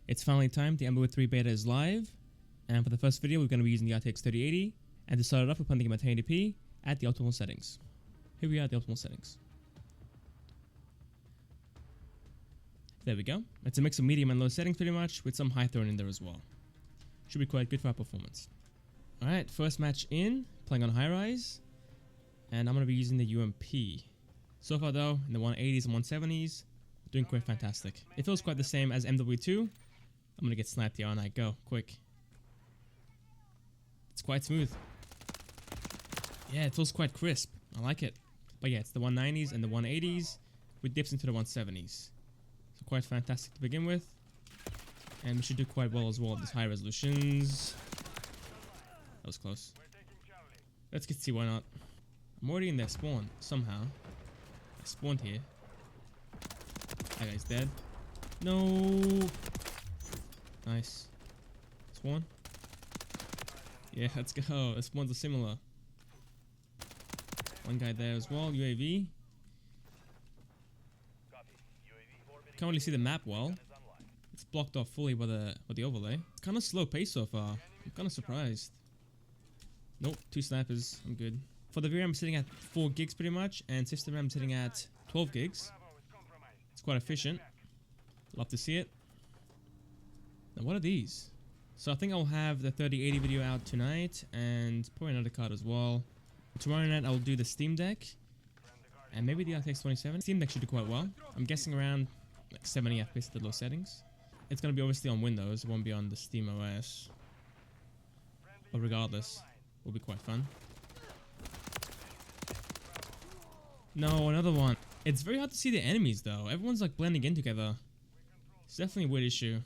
It's finally time, the Motherboard 3 beta is live, and for the first video we're going to be using the RTX 3080, and to start it off we're putting the game at 1080p at the optimal settings. Here we are at the optimal settings. There we go. It's a mix of medium and low settings pretty much, with some high thrown in there as well. Should be quite good for our performance. Alright, first match in, playing on high rise, and I'm going to be using the UMP. So far though, in the 180s and 170s, doing quite fantastic. It feels quite the same as MW2. I'm going to get sniped here, and I go, quick. It's quite smooth. Yeah, it feels quite crisp. I like it. But yeah, it's the 190s and the 180s, with dips into the 170s. So quite fantastic to begin with. And we should do quite well as well at these high resolutions. That was close. Let's get to see why not. I'm already in their spawn, somehow. I spawned here. That guy's dead. No! Nice. Spawn? Yeah, let's go. The spawns are similar. One guy there as well, UAV. Can't really see the map well. It's blocked off fully by the overlay. It's kind of slow pace so far. I'm kind of surprised. Nope, 2 snipers. I'm good. For the VRAM, I'm sitting at 4 gigs pretty much, and system RAM sitting at 12 gigs. It's quite efficient. Love to see it. Now, what are these? So I think I'll have the 3080 video out tonight, and probably another card as well. Tomorrow night I'll do the Steam Deck, and maybe the RTX 2070. Steam Deck should do quite well. I'm guessing around like 70 FPS at the low settings. It's going to be obviously on Windows, it won't be on the Steam OS. But regardless, it will be quite fun. No, another one. It's very hard to see the enemies though. Everyone's like blending in together. It's definitely a weird issue.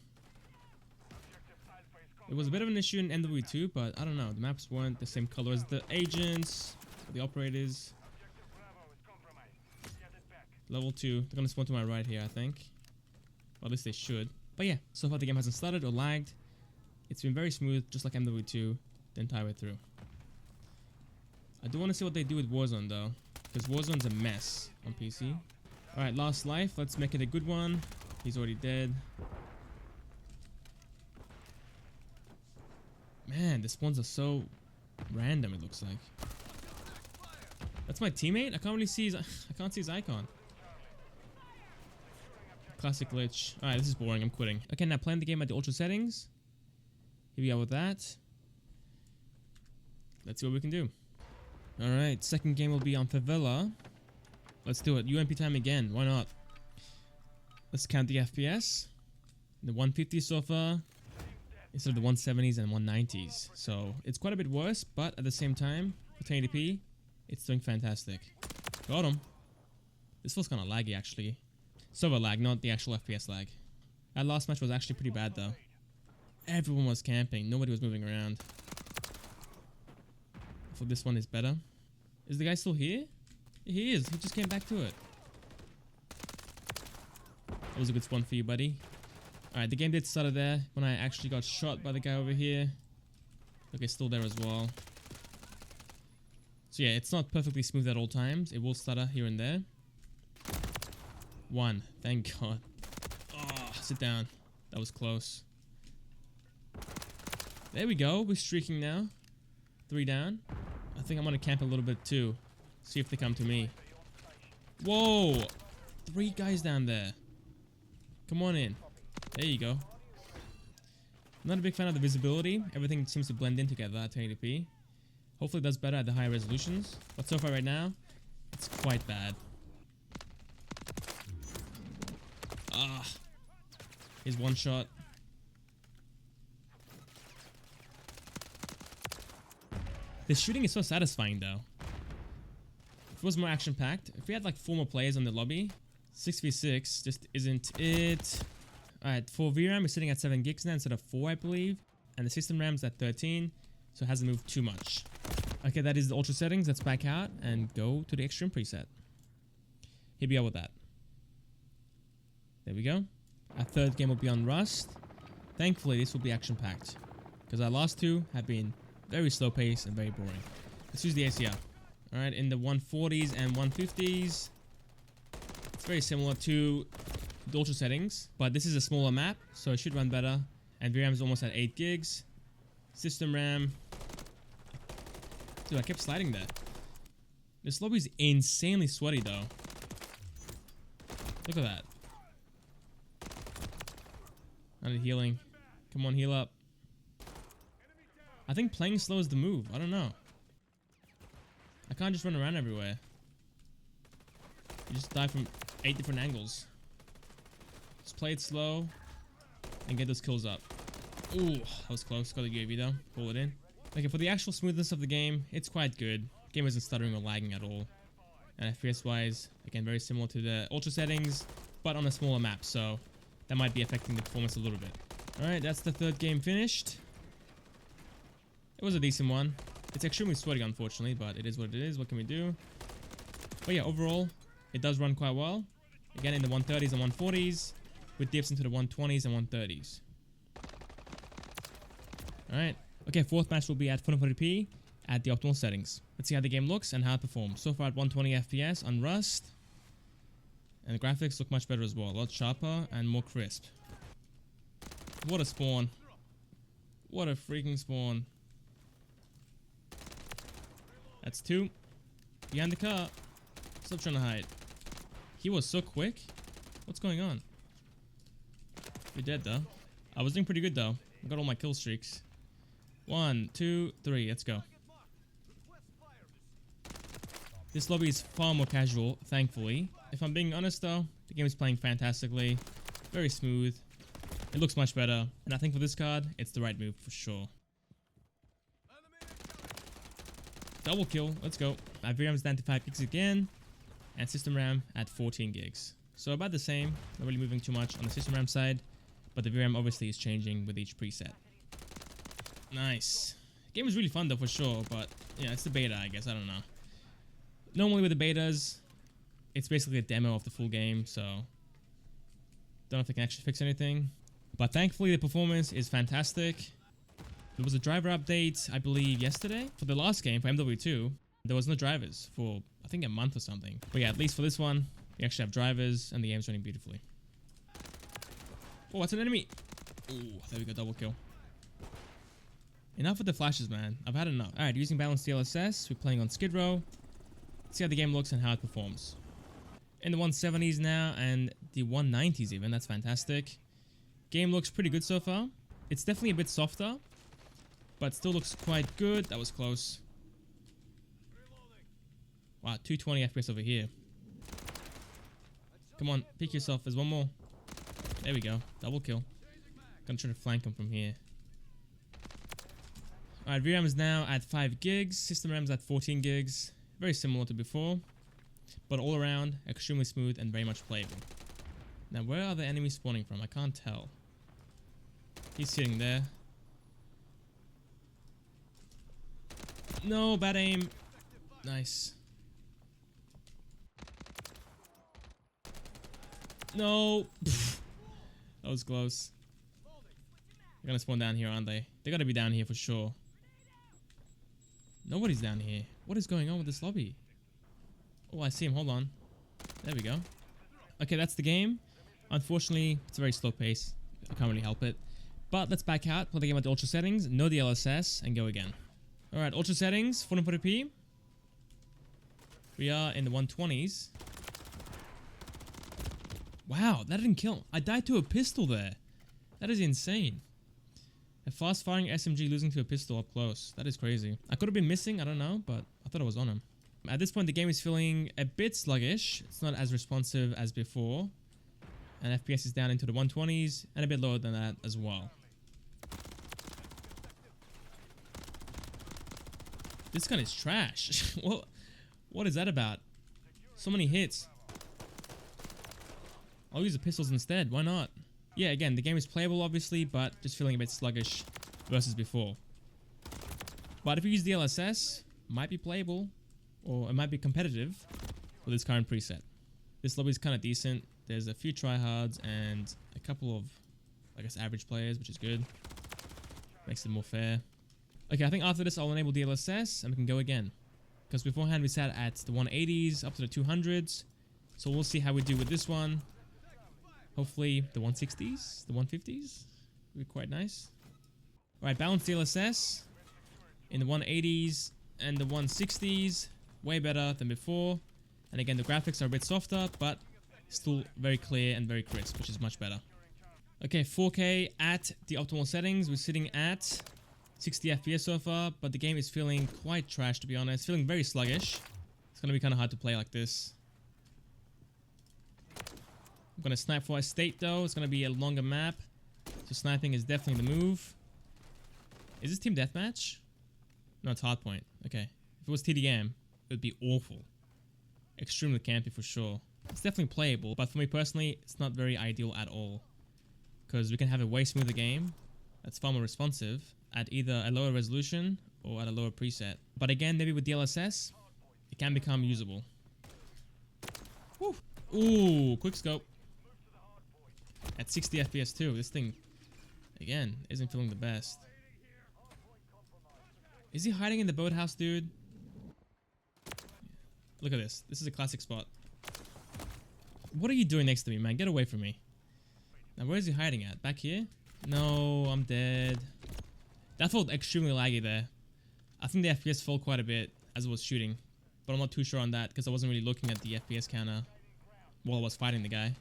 It was a bit of an issue in MW2, but I don't know. The maps weren't the same color as the agents, the operators. Level 2. They're going to spawn to my right here, I think. Or at least they should. But yeah, so far the game hasn't stuttered or lagged. It's been very smooth, just like MW2, the entire way through. I do want to see what they do with Warzone though, because Warzone's a mess on PC. Alright, last life. Let's make it a good one. He's already dead. Man, the spawns are so random, it looks like. That's my teammate? I can't really see his I can't see his icon. Classic glitch. Alright, this is boring, I'm quitting. Okay, now playing the game at the ultra settings. Here we are with that. Let's see what we can do. Alright, second game will be on Favela. Let's do it. UMP time again, why not? Let's count the FPS. The 150 so far, instead of the 170s and 190s. So it's quite a bit worse, but at the same time, for 1080p, it's doing fantastic. Got him. This feels kind of laggy actually. Server lag, not the actual FPS lag. That last match was actually pretty bad though. Everyone was camping, nobody was moving around. I thought this one is better. Is the guy still here? He is, he just came back to it. That was a good spawn for you, buddy. Alright, the game did stutter there when I actually got shot by the guy over here. Okay, still there as well. So yeah, it's not perfectly smooth at all times. It will stutter here and there. 1, thank God. Oh, sit down. That was close. There we go, we're streaking now. 3 down. I think I'm gonna camp a little bit too. See if they come to me. Whoa! 3 guys down there. Come on in. There you go. Not a big fan of the visibility. Everything seems to blend in together at 1080p. Hopefully it does better at the higher resolutions. But so far right now, it's quite bad. Ah. Here's one shot. The shooting is so satisfying though. If it was more action-packed, if we had like 4 more players in the lobby, 6v6 just isn't it. Alright, for VRAM, we're sitting at 7 gigs now instead of 4, I believe. And the system RAM's at 13, so it hasn't moved too much. Okay, that is the ultra settings. Let's back out and go to the extreme preset. Here we are with that. There we go. Our third game will be on Rust. Thankfully, this will be action-packed, because our last 2 have been very slow paced and very boring. Let's use the ACR. Alright, in the 140s and 150s. It's very similar to the ultra settings, but this is a smaller map, so it should run better. And VRAM is almost at 8 gigs. System RAM. Dude, I kept sliding there. This lobby is insanely sweaty though. Look at that. I need healing. Come on, heal up. I think playing slow is the move. I don't know. I can't just run around everywhere. You just die from 8 different angles. Just play it slow and get those kills up. Ooh, that was close. Got the UAV though. Pull it in. Okay, for the actual smoothness of the game, it's quite good. Game isn't stuttering or lagging at all. And FPS wise, again, very similar to the ultra settings, but on a smaller map, so that might be affecting the performance a little bit. Alright, that's the third game finished. It was a decent one. It's extremely sweaty, unfortunately, but it is what it is. What can we do? But yeah, overall, it does run quite well. Again, in the 130s and 140s, with dips into the 120s and 130s. Alright. Okay, fourth match will be at 440p at the optimal settings. Let's see how the game looks and how it performs. So far at 120 FPS on Rust. And the graphics look much better as well. A lot sharper and more crisp. What a spawn. What a freaking spawn. That's 2. Behind the car. Stop trying to hide. He was so quick. What's going on? You're dead though. I was doing pretty good though. I got all my kill streaks. 1, 2, 3. Let's go. This lobby is far more casual, thankfully. If I'm being honest though, the game is playing fantastically. Very smooth. It looks much better. And I think for this card, it's the right move for sure. Double kill. Let's go. My VRAM is down to 5 gigs again. And system RAM at 14 gigs. So about the same. Not really moving too much on the system RAM side. But the VRAM obviously is changing with each preset. Nice. Game is really fun though for sure. But yeah, it's the beta I guess. I don't know. Normally with the betas, it's basically a demo of the full game. So don't know if they can actually fix anything. But thankfully the performance is fantastic. There was a driver update, I believe, yesterday. For the last game, for MW2, there was no drivers for, I think, a month or something. But yeah, at least for this one, we actually have drivers, and the game's running beautifully. Oh, that's an enemy! Ooh, there we go, double kill. Enough with the flashes, man. I've had enough. Alright, using balanced DLSS, we're playing on Skid Row. Let's see how the game looks and how it performs. In the 170s now, and the 190s even, that's fantastic. Game looks pretty good so far. It's definitely a bit softer, but still looks quite good. That was close. Wow, 220 FPS over here. Come on, pick yourself. There's one more. There we go. Double kill. Gonna try to flank him from here. Alright, VRAM is now at 5 gigs. System RAM is at 14 gigs. Very similar to before. But all around, extremely smooth and very much playable. Now, where are the enemies spawning from? I can't tell. He's sitting there. No, bad aim. Nice. No. That was close. They're gonna spawn down here, aren't they? They gotta be down here for sure. Nobody's down here. What is going on with this lobby? Oh, I see him. Hold on. There we go. Okay, that's the game. Unfortunately, it's a very slow pace. I can't really help it. But let's back out, play the game at the ultra settings, no DLSS, and go again. Alright, ultra settings, 440p. We are in the 120s. Wow, that didn't kill. I died to a pistol there. That is insane. A fast-firing SMG losing to a pistol up close. That is crazy. I could have been missing, I don't know, but I thought I was on him. At this point, the game is feeling a bit sluggish. It's not as responsive as before. And FPS is down into the 120s, and a bit lower than that as well. This gun is trash. What is that about? So many hits. I'll use the pistols instead. Why not? Yeah, again, the game is playable, obviously, but just feeling a bit sluggish versus before. But if you use DLSS, it might be playable, or it might be competitive with this current preset. This lobby is kind of decent. There's a few tryhards and a couple of, I guess, average players, which is good. Makes it more fair. Okay, I think after this I'll enable DLSS and we can go again. Because beforehand we sat at the 180s up to the 200s. So we'll see how we do with this one. Hopefully the 160s, the 150s would be quite nice. Alright, balanced DLSS in the 180s and the 160s. Way better than before. And again, the graphics are a bit softer, but still very clear and very crisp, which is much better. Okay, 4K at the optimal settings. We're sitting at 60 FPS so far, but the game is feeling quite trash, to be honest. Feeling very sluggish. It's going to be kind of hard to play like this. I'm going to snipe for a state, though. It's going to be a longer map. So sniping is definitely the move. Is this team deathmatch? No, it's hardpoint. Okay. If it was TDM, it would be awful. Extremely campy for sure. It's definitely playable, but for me personally, it's not very ideal at all. Because we can have a way smoother game that's far more responsive at either a lower resolution or at a lower preset. But again, maybe with DLSS, it can become usable. Woo. Ooh, quick scope. At 60 FPS too. This thing, again, isn't feeling the best. Is he hiding in the boathouse, dude? Look at this. This is a classic spot. What are you doing next to me, man? Get away from me. Now, where is he hiding at? Back here? No, I'm dead. That felt extremely laggy there. I think the FPS fell quite a bit as I was shooting. But I'm not too sure on that because I wasn't really looking at the FPS counter while I was fighting the guy.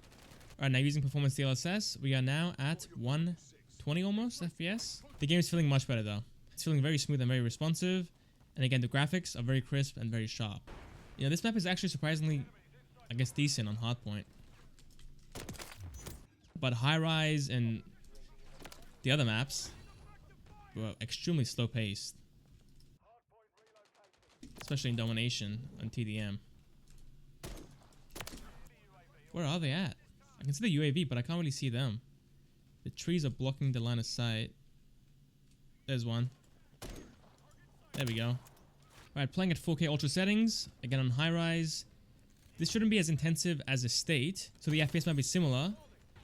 Alright, now using performance DLSS, we are now at 120 almost FPS. The game is feeling much better though. It's feeling very smooth and very responsive. And again, the graphics are very crisp and very sharp. You know, this map is actually surprisingly, I guess, decent on hardpoint. But high rise and the other maps were extremely slow paced. Especially in domination on TDM. Where are they at? I can see the UAV, but I can't really see them. The trees are blocking the line of sight. There's one. There we go. Alright, playing at 4K ultra settings. Again on high rise. This shouldn't be as intensive as a state, so the FPS might be similar,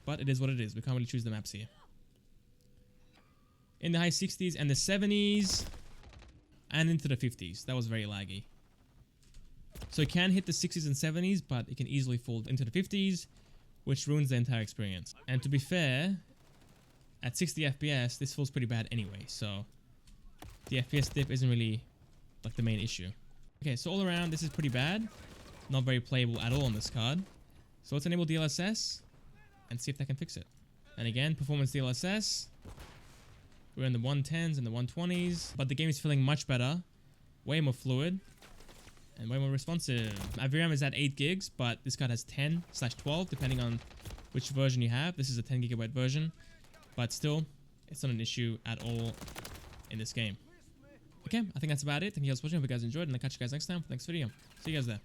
but it is what it is. We can't really choose the maps here. In the high 60s and the 70s, and into the 50s. That was very laggy. So it can hit the 60s and 70s, but it can easily fall into the 50s, which ruins the entire experience. And to be fair, at 60 FPS, this feels pretty bad anyway, so the FPS dip isn't really like the main issue. Okay, so all around, this is pretty bad. Not very playable at all on this card. So let's enable DLSS and see if that can fix it. And again, performance DLSS. We're in the 110s and the 120s, but the game is feeling much better, way more fluid, and way more responsive. My VRAM is at 8 gigs, but this card has 10/12, depending on which version you have. This is a 10 gigabyte version, but still, it's not an issue at all in this game. Okay, I think that's about it. Thank you guys for watching. Hope you guys enjoyed, and I'll catch you guys next time. Thanks for the video. See you guys there.